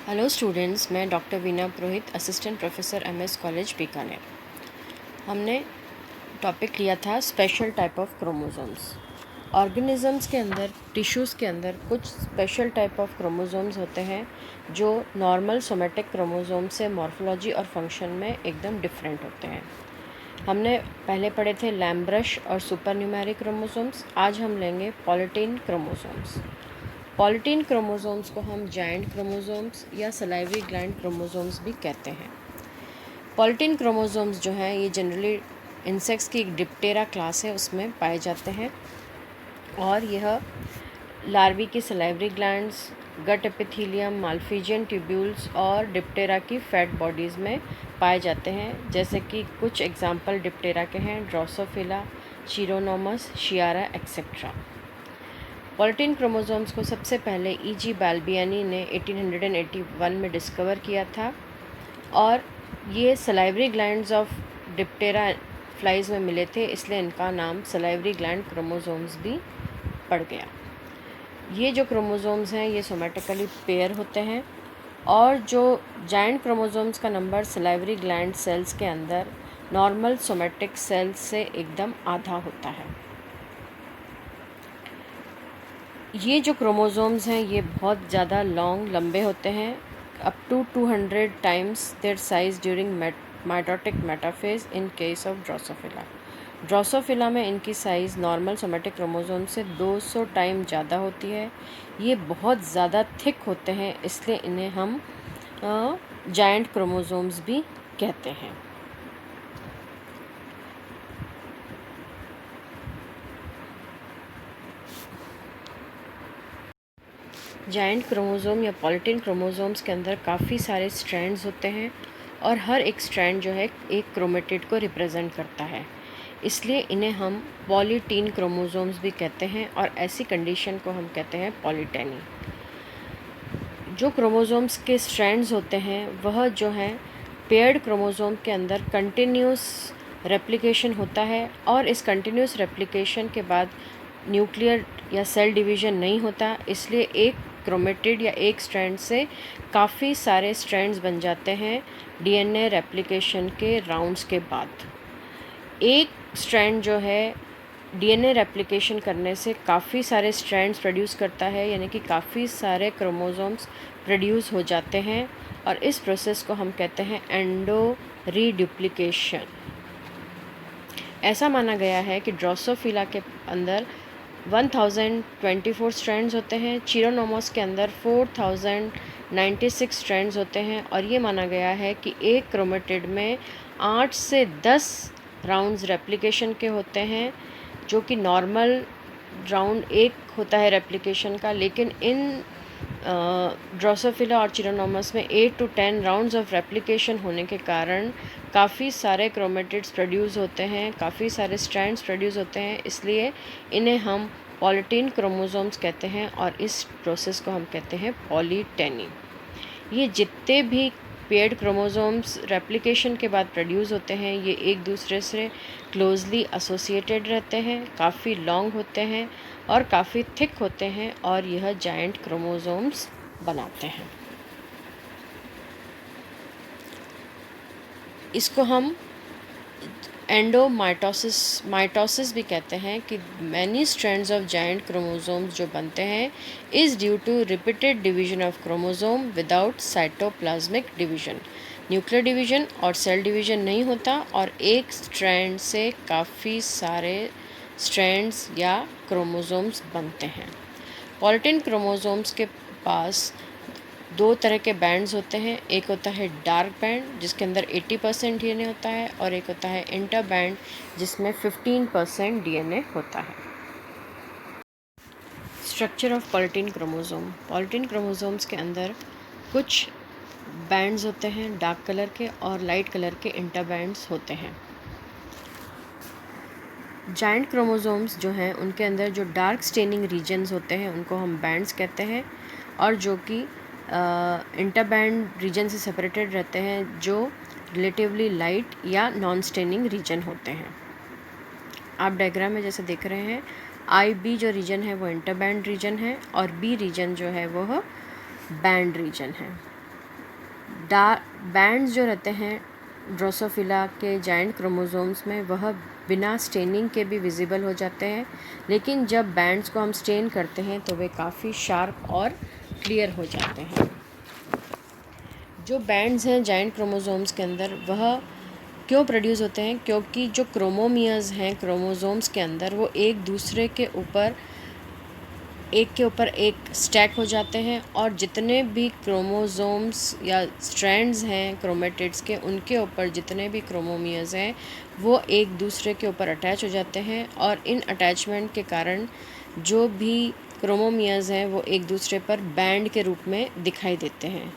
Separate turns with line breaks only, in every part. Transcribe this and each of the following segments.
Hello students, मैं doctor Veena Purohit, assistant professor MS college Bikaner. हमने topic लिया था special type of chromosomes. Organisms के अंदर, टिश्यूज़ के अंदर कुछ स्पेशल टाइप ऑफ क्रोमोसोम्स होते हैं जो नॉर्मल सोमेटिक क्रोमोसोम से मॉर्फोलॉजी और फंक्शन में एकदम डिफरेंट होते हैं। हमने पहले पढ़े थे लैम्ब्रश और सुपरन्यूमेरिक क्रोमोसोम्स। आज हम लेंगे पॉलीटीन क्रोमोसोम्स। पॉलीटीन क्रोमोसोम्स को हम जायंट क्रोमोसोम्स या सलाइवरी ग्लैंड क्रोमोसोम्स भी कहते हैं। पॉलीटीन क्रोमोसोम्स जो हैं ये जनरली इंसेक्ट्स की एक डिप्टेरा क्लास है, उसमें पाए जाते हैं और यह लार्वी की सलाइवरी ग्लैंड्स, गट एपिथेलियम, माल्फिजियन ट्यूब्यूल्स और डिप्टेरा की फैट बॉडीज़ में पाए जाते हैं। जैसे कि कुछ एग्जाम्पल डिप्टेरा के हैं: ड्रोसोफिला, चिरोनोमस, शियारा एक्सेट्रा। पॉलीटीन क्रोमोसोम्स को सबसे पहले ई.जी. बाल्बियानी ने 1881 में डिस्कवर किया था और ये salivary glands of Diptera flies में मिले थे, इसलिए इनका नाम सलाइवरी ग्लैंड क्रोमोसोम्स भी पड़ गया। ये जो क्रोमोसोम्स हैं ये सोमेटिकली पेयर होते हैं और जो जायंट क्रोमोसोम्स का नंबर सलाइवरी ग्लैंड सेल्स के अंदर नॉर्मल सोमेटिक सेल्स से एकदम आधा होता है। ये जो क्रोमोसोम्स हैं ये बहुत ज़्यादा लंबे होते हैं, up to 200 times their size during mitotic metaphase in case of Drosophila. Drosophila में इनकी साइज़ नॉर्मल सोमेटिक क्रोमोसोम से 200 टाइम ज़्यादा होती है। ये बहुत ज़्यादा थिक होते हैं, इसलिए इन्हें हम जायंट क्रोमोसोम्स भी कहते हैं। जायंट क्रोमोसोम या पॉलीटीन क्रोमोसोम्स के अंदर काफ़ी सारे स्ट्रैंड्स होते हैं और हर एक स्ट्रैंड जो है एक क्रोमेटिड को रिप्रेजेंट करता है, इसलिए इन्हें हम पॉलीटीन क्रोमोसोम्स भी कहते हैं और ऐसी कंडीशन को हम कहते हैं पॉलीटेनी। जो क्रोमोसोम्स के स्ट्रैंड्स होते हैं वह जो है पेयर्ड क्रोमोसोम के अंदर कंटिन्यूस रेप्लिकेशन होता है और इस कंटिन्यूस रेप्लिकेशन के बाद न्यूक्लियर या सेल डिवीज़न नहीं होता, इसलिए एक क्रोमेटिड या एक स्ट्रैंड से काफ़ी सारे स्ट्रैंड्स बन जाते हैं डीएनए रेप्लिकेशन के राउंड्स के बाद। एक स्ट्रैंड जो है डीएनए रेप्लिकेशन करने से काफ़ी सारे स्ट्रैंड्स प्रोड्यूस करता है, यानी कि काफ़ी सारे क्रोमोसोम्स प्रोड्यूस हो जाते हैं और इस प्रोसेस को हम कहते हैं एंडो रीडुप्लिकेशन। ऐसा माना गया है कि ड्रोसोफिला के अंदर 1024 स्ट्रैंड्स होते हैं, चिरोनोमस के अंदर 4096 स्ट्रैंड्स होते हैं और ये माना गया है कि एक क्रोमेटिड में 8 से 10 राउंड्स रेप्लिकेशन के होते हैं, जो कि नॉर्मल राउंड एक होता है रेप्लिकेशन का, लेकिन इन ड्रोसोफिला और चिरोनोमस में 8 to 10 राउंड्स ऑफ रेप्लिकेशन होने के कारण काफ़ी सारे क्रोमेटिड्स प्रोड्यूस होते हैं, काफ़ी सारे स्ट्रैंड्स प्रोड्यूस होते हैं, इसलिए इन्हें हम पॉलीटीन क्रोमोसोम्स कहते हैं और इस प्रोसेस को हम कहते हैं पॉलीटेनी। ये जितने भी पेयर्ड क्रोमोसोम्स रेप्लिकेशन के बाद प्रोड्यूस होते हैं ये एक दूसरे से क्लोजली एसोसिएटेड रहते हैं, काफ़ी लॉन्ग होते हैं और काफ़ी थिक होते हैं और यह जायंट क्रोमोसोम्स बनाते हैं। इसको हम माइटोसिस भी कहते हैं कि many strands of giant chromosomes जो बनते हैं is due to repeated division of chromosome without cytoplasmic division. Nuclear division और सेल डिवीजन नहीं होता और एक स्ट्रैंड से काफ़ी सारे स्ट्रैंड्स या क्रोमोसोम्स बनते हैं। पॉलीटीन क्रोमोसोम्स के पास दो तरह के बैंड्स होते हैं, एक होता है डार्क बैंड जिसके अंदर 80% डीएनए होता है और एक होता है इंटर बैंड जिसमें 15% डीएनए होता है। Structure of polytene chromosome. Polytene chromosomes के अंदर कुछ बैंड्स होते हैं डार्क कलर के और लाइट कलर के इंटर बैंड्स होते हैं। जायंट क्रोमोसोम्स जो हैं उनके अंदर जो डार्क स्टेनिंग रीजन्स होते हैं उनको हम बैंड्स कहते हैं और जो कि इंटरबैंड रीजन से सेपरेटेड रहते हैं, जो रिलेटिवली लाइट या नॉन स्टेनिंग रीजन होते हैं। आप डायग्राम में जैसे देख रहे हैं, IB जो रीजन है वो इंटरबैंड रीजन है और B रीजन जो है वह बैंड रीजन है। बैंड्स जो रहते हैं ड्रोसोफिला के जायंट क्रोमोसोम्स में, वह बिना स्टेनिंग के भी विजिबल हो जाते हैं, लेकिन जब बैंड्स को हम स्टेन करते हैं तो वे काफ़ी शार्प और क्लियर हो जाते हैं। जो बैंड्स हैं जायंट क्रोमोसोम्स के अंदर, वह क्यों प्रोड्यूस होते हैं? क्योंकि जो क्रोमोमियर्स हैं क्रोमोसोम्स के अंदर, वो एक दूसरे के ऊपर एक स्टैक हो जाते हैं, और जितने भी क्रोमोसोम्स या स्ट्रैंड्स हैं क्रोमेटिड्स के, उनके ऊपर जितने भी क्रोमोमियर्स हैं वो एक दूसरे के ऊपर अटैच हो जाते हैं, और इन अटैचमेंट के कारण जो भी क्रोमोमियर्स हैं वो एक दूसरे पर बैंड के रूप में दिखाई देते हैं।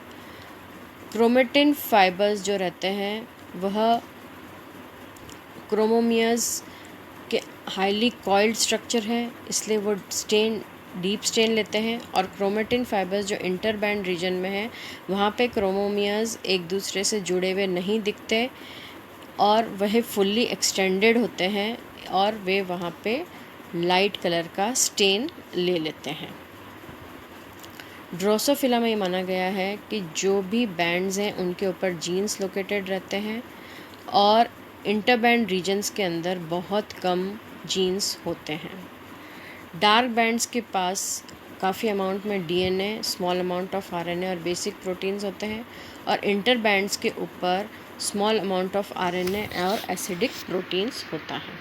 क्रोमेटिन फाइबर्स जो रहते हैं वह क्रोमोमियर्स के हाईली कॉइल्ड स्ट्रक्चर है, इसलिए वो डीप स्टेन लेते हैं, और क्रोमेटिन फाइबर्स जो इंटरबैंड रीजन में है, वहाँ पे क्रोमोमियर्स एक दूसरे से जुड़े हुए नहीं दिखते, और वह फुल्ली एक्सटेंडेड होते हैं, और वे वहाँ पे लाइट कलर का स्टेन ले लेते हैं। ड्रोसोफिला में ये माना गया है कि जो भी बैंड्स हैं उनके ऊपर जीन्स लोकेटेड रहते हैं, और इंटरबैंड रीजन्स के अंदर बहुत कम जीन्स होते हैं। डार्क बैंड्स के पास काफ़ी अमाउंट में DNA, small amount of RNA और बेसिक प्रोटीन्स होते हैं, और इंटर बैंड्स के ऊपर स्मॉल अमाउंट ऑफ आरएनए और एसिडिक प्रोटीन्स होता है।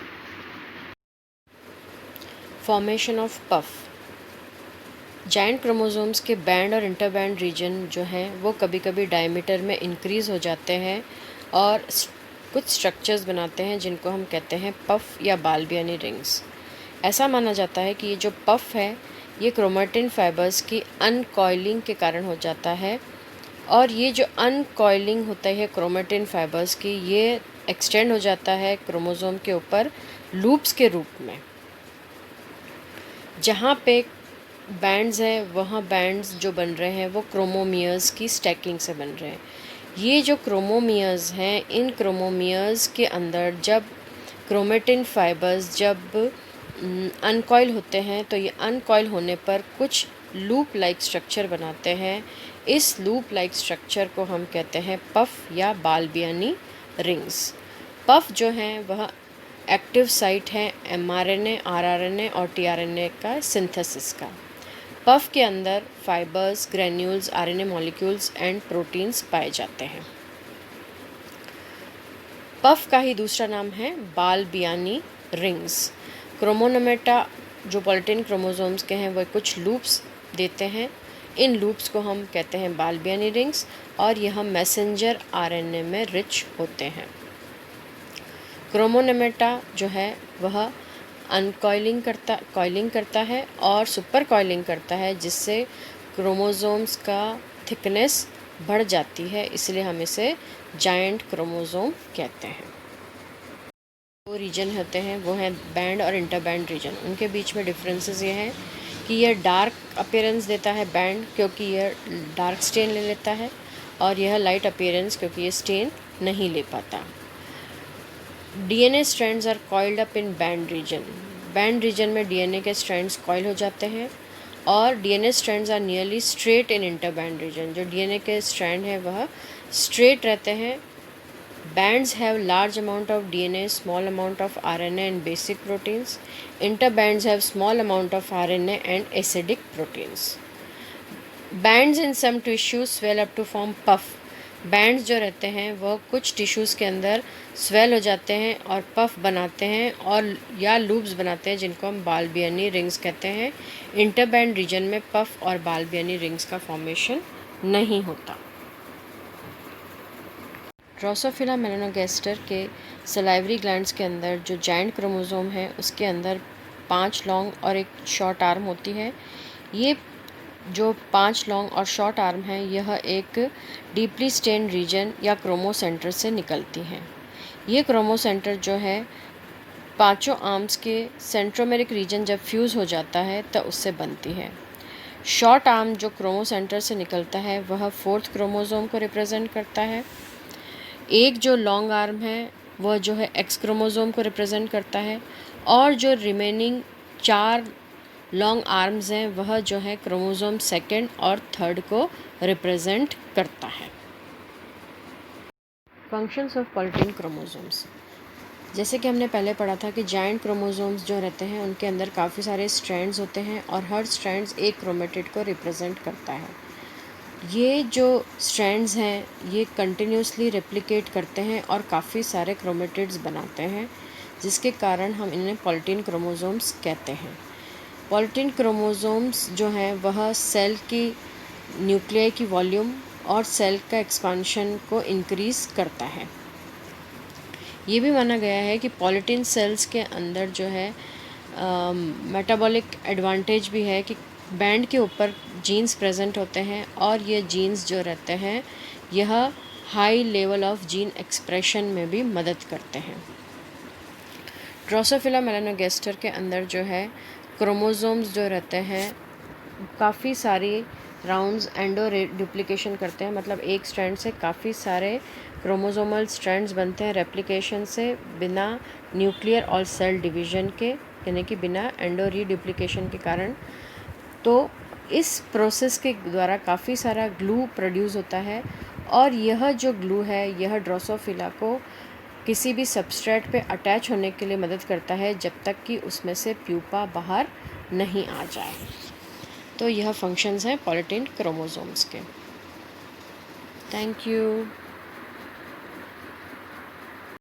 Formation of puff. Giant chromosomes के बैंड और इंटरबैंड रीजन जो हैं वो कभी कभी डायमीटर में इंक्रीज़ हो जाते हैं और कुछ स्ट्रक्चर्स बनाते हैं जिनको हम कहते हैं पफ या बाल्बियानी रिंग्स। ऐसा माना जाता है कि ये जो पफ है ये क्रोमेटिन फाइबर्स की अनकॉइलिंग के कारण हो जाता है, और ये जो अनकॉइलिंग होता है क्रोमेटिन फाइबर्स की, ये एक्सटेंड हो जाता है क्रोमोसोम के ऊपर लूप्स के रूप में। जहाँ पे बैंड्स हैं वहाँ बैंड्स जो बन रहे हैं वो क्रोमोमियर्स की स्टैकिंग से बन रहे हैं। ये जो क्रोमोमियर्स हैं, इन क्रोमोमियर्स के अंदर जब क्रोमेटिन फाइबर्स जब अनकॉइल होते हैं तो ये अनकॉइल होने पर कुछ लूप लाइक स्ट्रक्चर बनाते हैं। इस लूप लाइक स्ट्रक्चर को हम कहते हैं पफ या बाल्बियानी रिंग्स। पफ जो हैं वह एक्टिव साइट है एमआरएनए, आरआरएनए और टीआरएनए का सिंथेसिस का। पफ के अंदर fibres, granules, RNA molecules and proteins पाए जाते हैं। पफ का ही दूसरा नाम है बाल्बियानी रिंग्स। क्रोमोनोमेटा जो पॉलिटिन क्रोमोसोम्स के हैं वह कुछ लूप्स देते हैं। इन लूप्स को हम कहते हैं बाल्बियानी रिंग्स, और यह मैसेंजर आरएनए में रिच होते हैं। क्रोमोनोमेटा जो है वह कॉइलिंग करता है और सुपर कॉइलिंग करता है, जिससे क्रोमोसोम्स का थिकनेस बढ़ जाती है, इसलिए हम इसे जायंट क्रोमोसोम कहते हैं। दो रीजन होते हैं वो हैं बैंड और इंटरबैंड रीजन। उनके बीच में डिफरेंसेस ये हैं कि यह डार्क अपीयरेंस देता है बैंड क्योंकि यह डार्क स्टेन ले लेता है, और यह लाइट अपीयरेंस क्योंकि ये स्टेन नहीं ले पाता। DNA strands are coiled up in band region. Band region में डीएनए के स्ट्रैंड्स कॉइल हो जाते हैं, और DNA strands are nearly straight in interband region. जो डीएनए के स्ट्रैंड है वह स्ट्रेट रहते हैं। Bands have large amount of DNA, small amount of RNA and basic proteins. Interbands have small amount of RNA and acidic proteins. Bands in some tissues swell up to form puff. Bands जो रहते हैं वो कुछ tissues के अंदर swell हो जाते हैं और पफ बनाते हैं और या लूप्स बनाते हैं, जिनको हम बाल्बियानी रिंग्स कहते हैं। इंटरबैंड रीजन में पफ और बाल्बियानी रिंग्स का फॉर्मेशन नहीं होता। ड्रोसोफिला मेलानोगास्टर के सलाइवरी ग्लैंड्स के अंदर जो जायंट क्रोमोसोम है उसके अंदर 5 लॉन्ग और एक शॉर्ट आर्म होती है। ये जो 5 लॉन्ग और शॉर्ट आर्म है यह एक डीपली स्टेन्ड रीजन या क्रोमोसेंटर से निकलती हैं। ये क्रोमोसेंटर जो है पांचों आर्म्स के सेंट्रोमेरिक रीजन जब फ्यूज़ हो जाता है तो उससे बनती है। शॉर्ट आर्म जो क्रोमोसेंटर से निकलता है वह 4th क्रोमोसोम को रिप्रेजेंट करता है। एक जो लॉन्ग आर्म है वह जो है एक्स क्रोमोसोम को रिप्रेजेंट करता है, और जो रिमेनिंग 4 लॉन्ग आर्म्स हैं वह जो है क्रोमोसोम 2nd और 3rd को रिप्रेजेंट करता है। Functions of polytene chromosomes. जैसे कि हमने पहले पढ़ा था कि जायंट क्रोमोसोम्स जो रहते हैं उनके अंदर काफ़ी सारे स्ट्रैंड्स होते हैं और हर स्ट्रैंड्स एक क्रोमेटिड को रिप्रेजेंट करता है। ये जो स्ट्रैंड्स हैं ये कंटिन्यूसली रेप्लिकेट करते हैं और काफ़ी सारे क्रोमेटिड्स बनाते हैं, जिसके कारण हम इन्हें पॉलीटीन क्रोमोसोम्स कहते हैं। पॉलीटीन क्रोमोसोम्स जो हैं वह सेल की न्यूक्लियाई की वॉल्यूम और सेल का एक्सपांशन को इंक्रीज़ करता है। ये भी माना गया है कि पॉलीटीन सेल्स के अंदर जो है मेटाबॉलिक एडवांटेज भी है कि बैंड के ऊपर जीन्स प्रेजेंट होते हैं और ये जीन्स जो रहते हैं यह high level of gene expression में भी मदद करते हैं। ड्रोसोफिला मेलानोगास्टर के अंदर जो है क्रोमोसोम्स जो रहते हैं काफ़ी सारी राउंड्स एंडो डुप्लीकेशन करते हैं, मतलब एक स्ट्रैंड से काफ़ी सारे क्रोमोसोमल स्ट्रैंड्स बनते हैं रेप्लिकेशन से, बिना न्यूक्लियर और सेल डिवीजन के, यानी कि बिना एंडो रीडुप्लीकेशन के कारण। तो इस प्रोसेस के द्वारा काफ़ी सारा ग्लू प्रोड्यूस होता है और यह जो ग्लू है यह ड्रोसोफिला को किसी भी सबस्ट्रेट पे अटैच होने के लिए मदद करता है जब तक कि उसमें से प्यूपा बाहर नहीं आ जाए। तो यह फंक्शंस हैं पॉलीटीन क्रोमोसोम्स के। Thank you.